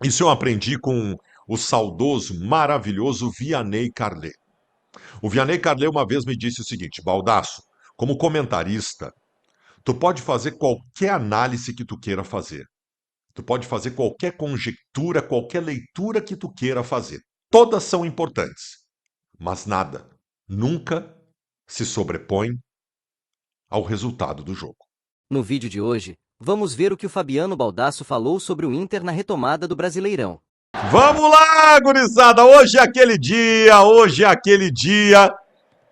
Isso eu aprendi com o saudoso, maravilhoso Vianney Carlet. O Vianney Carlet uma vez me disse o seguinte: Baldasso, como comentarista, tu pode fazer qualquer análise que tu queira fazer. Tu pode fazer qualquer conjectura, qualquer leitura que tu queira fazer. Todas são importantes, mas nada, nunca se sobrepõe ao resultado do jogo. No vídeo de hoje, vamos ver o que o Fabiano Baldasso falou sobre o Inter na retomada do Brasileirão. Vamos lá, gurizada! Hoje é aquele dia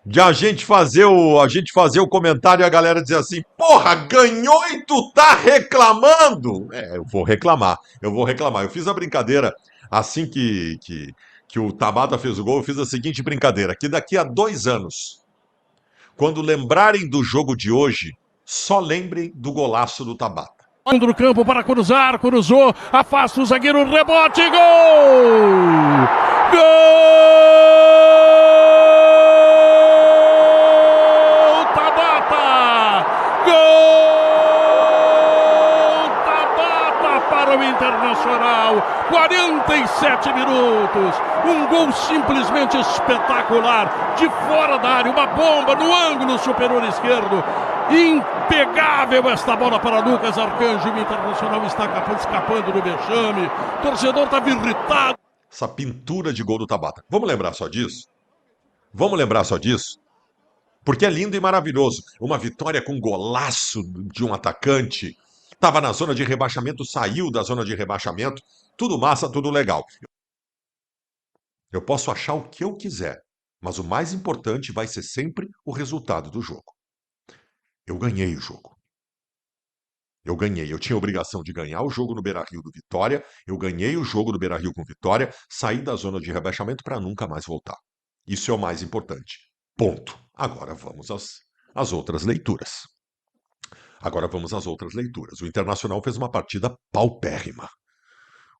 de a gente fazer o comentário e a galera dizer assim: porra, ganhou e tu tá reclamando? Eu vou reclamar. Eu fiz a brincadeira assim que o Tabata fez o gol, eu fiz a seguinte brincadeira: que daqui a 2 anos, quando lembrarem do jogo de hoje, só lembrem do golaço do Tabata. Do campo para cruzar, cruzou, afasta o zagueiro, rebote, gol! Gol! Tabata! Gol! Tabata para o Internacional, 47 minutos, um gol simplesmente espetacular, de fora da área, uma bomba no ângulo superior esquerdo. Impegável esta bola para Lucas Arcanjo. O Internacional está escapando do vexame. O torcedor estava irritado. Essa pintura de gol do Tabata. Vamos lembrar só disso? Vamos lembrar só disso? Porque é lindo e maravilhoso. Uma vitória com golaço de um atacante. Estava na zona de rebaixamento, saiu da zona de rebaixamento. Tudo massa, tudo legal. Eu posso achar o que eu quiser, mas o mais importante vai ser sempre o resultado do jogo. Eu ganhei o jogo. Eu ganhei. Eu tinha a obrigação de ganhar o jogo no Beira-Rio do Vitória. Eu ganhei o jogo do Beira-Rio com Vitória. Saí da zona de rebaixamento para nunca mais voltar. Isso é o mais importante. Ponto. Agora vamos às outras leituras. O Internacional fez uma partida paupérrima.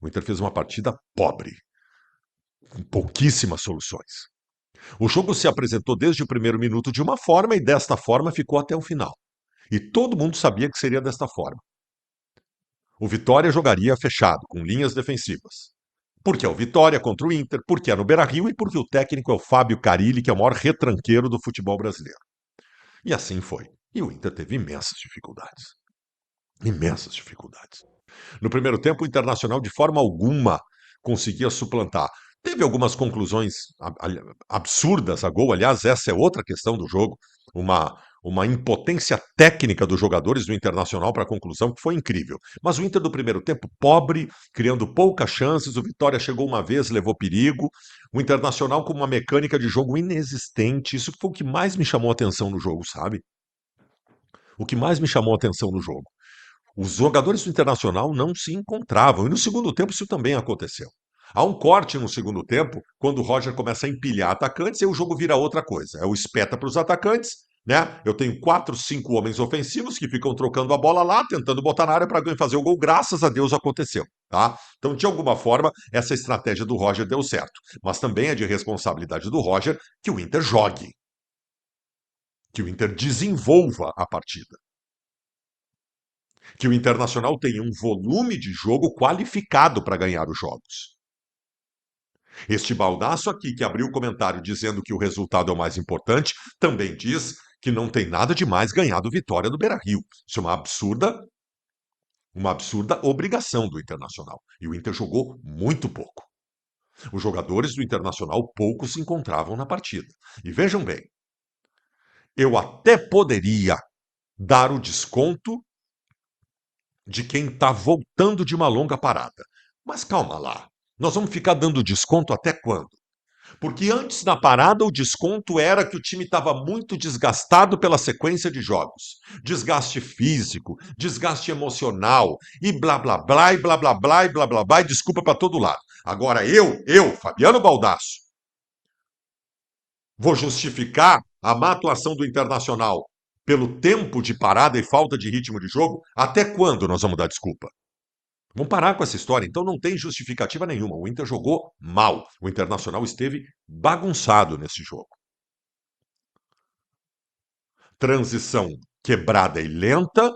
O Inter fez uma partida pobre, com pouquíssimas soluções. O jogo se apresentou desde o primeiro minuto de uma forma e desta forma ficou até o final. E todo mundo sabia que seria desta forma. O Vitória jogaria fechado, com linhas defensivas. Porque é o Vitória contra o Inter, porque é no Beira-Rio e porque o técnico é o Fábio Carille, que é o maior retranqueiro do futebol brasileiro. E assim foi. E o Inter teve imensas dificuldades. Imensas dificuldades. No primeiro tempo, o Internacional de forma alguma conseguia suplantar. Teve algumas conclusões absurdas a gol, aliás, essa é outra questão do jogo. Uma impotência técnica dos jogadores do Internacional para a conclusão que foi incrível. Mas o Inter do primeiro tempo, pobre, criando poucas chances, o Vitória chegou uma vez, levou perigo. O Internacional com uma mecânica de jogo inexistente. Isso foi o que mais me chamou a atenção no jogo, sabe? O que mais me chamou a atenção no jogo. Os jogadores do Internacional não se encontravam. E no segundo tempo isso também aconteceu. Há um corte no segundo tempo, quando o Roger começa a empilhar atacantes, e o jogo vira outra coisa. É o espeta para os atacantes, né? Eu tenho 4, 5 homens ofensivos que ficam trocando a bola lá, tentando botar na área para alguém fazer o gol. Graças a Deus aconteceu, tá? Então, de alguma forma, essa estratégia do Roger deu certo. Mas também é de responsabilidade do Roger que o Inter jogue, que o Inter desenvolva a partida, que o Internacional tenha um volume de jogo qualificado para ganhar os jogos. Este baldaço aqui, que abriu o comentário dizendo que o resultado é o mais importante, também diz que não tem nada de mais ganhar do Vitória do Beira-Rio. Isso é uma absurda obrigação do Internacional. E o Inter jogou muito pouco. Os jogadores do Internacional pouco se encontravam na partida. E vejam bem, eu até poderia dar o desconto de quem está voltando de uma longa parada. Mas calma lá, nós vamos ficar dando desconto até quando? Porque antes da parada o desconto era que o time estava muito desgastado pela sequência de jogos. Desgaste físico, desgaste emocional, e blá blá blá, e blá blá blá, e blá blá blá, e desculpa para todo lado. Agora Fabiano Baldasso, vou justificar a má atuação do Internacional pelo tempo de parada e falta de ritmo de jogo? Até quando nós vamos dar desculpa? Vamos parar com essa história. Então não tem justificativa nenhuma. O Inter jogou mal. O Internacional esteve bagunçado nesse jogo. Transição quebrada e lenta,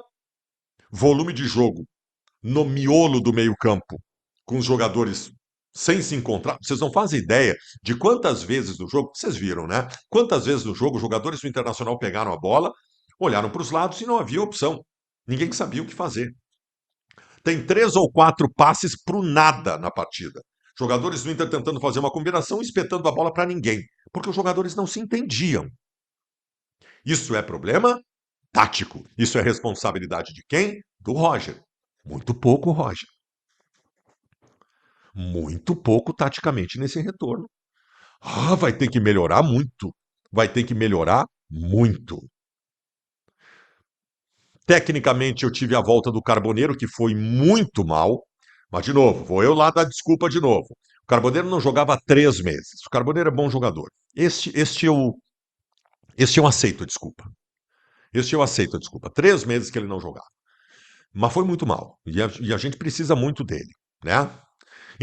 volume de jogo no miolo do meio-campo com os jogadores sem se encontrar. Vocês não fazem ideia de quantas vezes no jogo, vocês viram, né? Quantas vezes no jogo os jogadores do Internacional pegaram a bola, olharam para os lados e não havia opção. Ninguém sabia o que fazer. Tem 3 ou 4 passes para o nada na partida. Jogadores do Inter tentando fazer uma combinação, espetando a bola para ninguém, porque os jogadores não se entendiam. Isso é problema tático. Isso é responsabilidade de quem? Do Roger. Muito pouco, Roger. Muito pouco taticamente nesse retorno. Vai ter que melhorar muito. Vai ter que melhorar muito. Tecnicamente, eu tive a volta do Carboneiro, que foi muito mal. Mas, de novo, vou eu lá dar desculpa de novo. O Carboneiro não jogava há 3 meses. O Carboneiro é bom jogador. Este eu aceito a desculpa. Este eu aceito a desculpa. 3 meses que ele não jogava. Mas foi muito mal. E a gente precisa muito dele, né?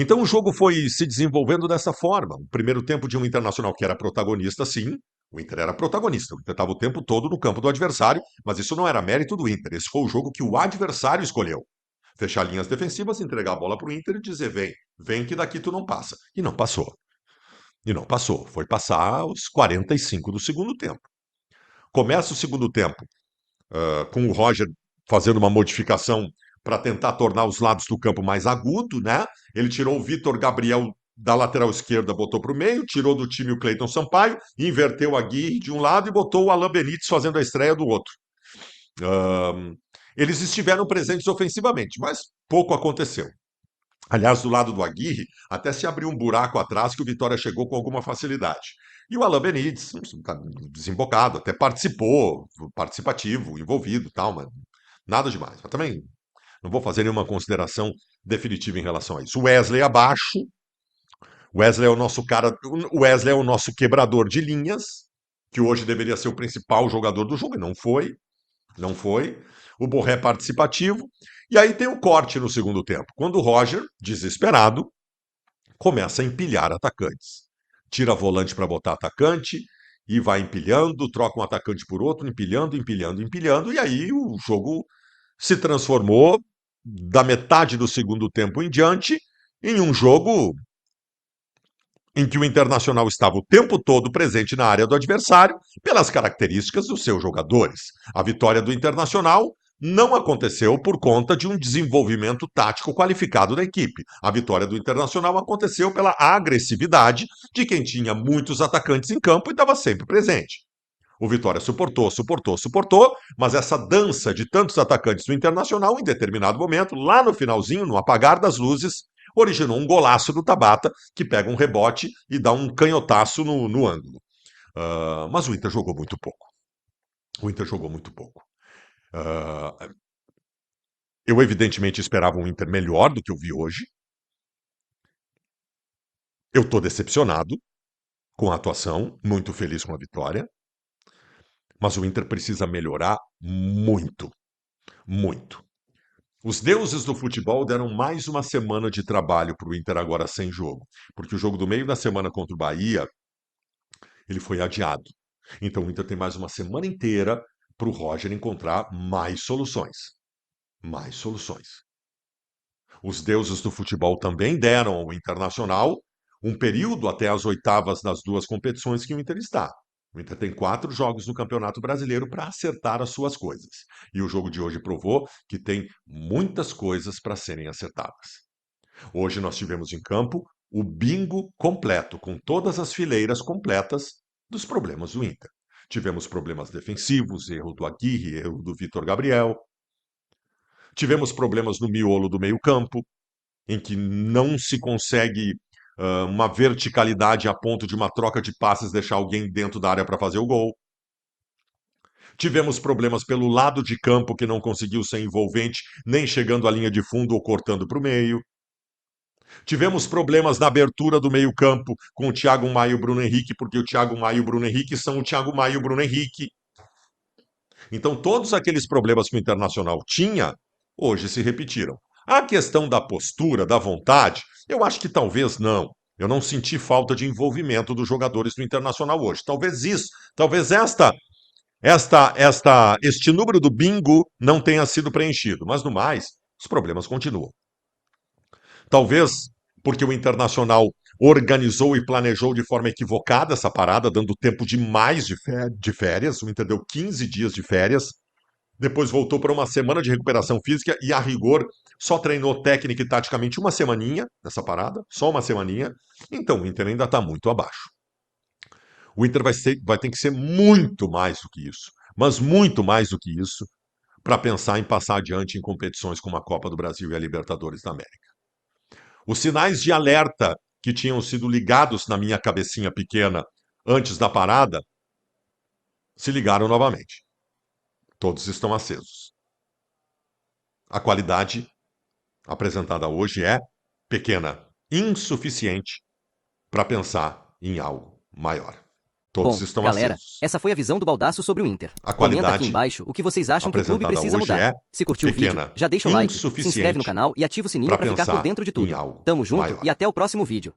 Então o jogo foi se desenvolvendo dessa forma. O primeiro tempo de um Internacional que era protagonista, sim. O Inter era protagonista. O Inter estava o tempo todo no campo do adversário, mas isso não era mérito do Inter. Esse foi o jogo que o adversário escolheu. Fechar linhas defensivas, entregar a bola para o Inter e dizer: vem que daqui tu não passa. E não passou. E não passou. Foi passar aos 45 do segundo tempo. Começa o segundo tempo com o Roger fazendo uma modificação para tentar tornar os lados do campo mais agudo, né? Ele tirou o Vitor Gabriel da lateral esquerda, botou para o meio, tirou do time o Cleiton Sampaio, inverteu a Aguirre de um lado e botou o Alain Benítez fazendo a estreia do outro. Eles estiveram presentes ofensivamente, mas pouco aconteceu. Aliás, do lado do Aguirre, até se abriu um buraco atrás que o Vitória chegou com alguma facilidade. E o Alain Benítez, desembocado, até participou, participativo, envolvido, tal, mas nada demais. Mas também não vou fazer nenhuma consideração definitiva em relação a isso. O Wesley abaixo. O Wesley é o nosso cara. O Wesley é o nosso quebrador de linhas, que hoje deveria ser o principal jogador do jogo, e não foi. Não foi. O Borré participativo. E aí tem o corte no segundo tempo, quando o Roger, desesperado, começa a empilhar atacantes. Tira volante para botar atacante e vai empilhando, troca um atacante por outro, empilhando, empilhando, empilhando, e aí o jogo se transformou, da metade do segundo tempo em diante, em um jogo em que o Internacional estava o tempo todo presente na área do adversário pelas características dos seus jogadores. A vitória do Internacional não aconteceu por conta de um desenvolvimento tático qualificado da equipe. A vitória do Internacional aconteceu pela agressividade de quem tinha muitos atacantes em campo e estava sempre presente. O Vitória suportou, mas essa dança de tantos atacantes do Internacional, em determinado momento, lá no finalzinho, no apagar das luzes, originou um golaço do Tabata, que pega um rebote e dá um canhotaço no ângulo. Mas o Inter jogou muito pouco. Eu, evidentemente, esperava um Inter melhor do que eu vi hoje. Eu estou decepcionado com a atuação, muito feliz com a vitória. Mas o Inter precisa melhorar muito, muito. Os deuses do futebol deram mais uma semana de trabalho para o Inter agora sem jogo, porque o jogo do meio da semana contra o Bahia, ele foi adiado. Então o Inter tem mais uma semana inteira para o Roger encontrar mais soluções. Mais soluções. Os deuses do futebol também deram ao Internacional um período até as oitavas das duas competições que o Inter está. O Inter tem 4 jogos no Campeonato Brasileiro para acertar as suas coisas. E o jogo de hoje provou que tem muitas coisas para serem acertadas. Hoje nós tivemos em campo o bingo completo, com todas as fileiras completas dos problemas do Inter. Tivemos problemas defensivos, erro do Aguirre, erro do Vitor Gabriel. Tivemos problemas no miolo do meio-campo, em que não se consegue uma verticalidade a ponto de uma troca de passes deixar alguém dentro da área para fazer o gol. Tivemos problemas pelo lado de campo que não conseguiu ser envolvente, nem chegando à linha de fundo ou cortando para o meio. Tivemos problemas na abertura do meio-campo com o Thiago Maia e o Bruno Henrique, porque o Thiago Maia e o Bruno Henrique são o Thiago Maia e o Bruno Henrique. Então, todos aqueles problemas que o Internacional tinha, hoje se repetiram. A questão da postura, da vontade, eu acho que talvez não. Eu não senti falta de envolvimento dos jogadores do Internacional hoje. Talvez isso, talvez este número do bingo não tenha sido preenchido. Mas, no mais, os problemas continuam. Talvez porque o Internacional organizou e planejou de forma equivocada essa parada, dando tempo demais de férias. O Inter deu 15 dias de férias, depois voltou para uma semana de recuperação física e, a rigor, só treinou técnica e taticamente uma semaninha nessa parada, só uma semaninha. Então o Inter ainda está muito abaixo. O Inter vai ter que ser muito mais do que isso, mas muito mais do que isso, para pensar em passar adiante em competições como a Copa do Brasil e a Libertadores da América. Os sinais de alerta que tinham sido ligados na minha cabecinha pequena antes da parada se ligaram novamente. Todos estão acesos. A qualidade apresentada hoje é pequena, insuficiente para pensar em algo maior. Todos Bom, estão galera, acesos. essa foi a visão do Baldasso sobre o Inter. A Comenta qualidade aqui embaixo o que vocês acham que o clube apresentada precisa hoje mudar. é Se curtiu o pequena, vídeo, já deixa o like, se inscreve no insuficiente canal e ativa o sininho para para ficar por pensar dentro de em tudo. algo Tamo junto maior. e até o próximo vídeo.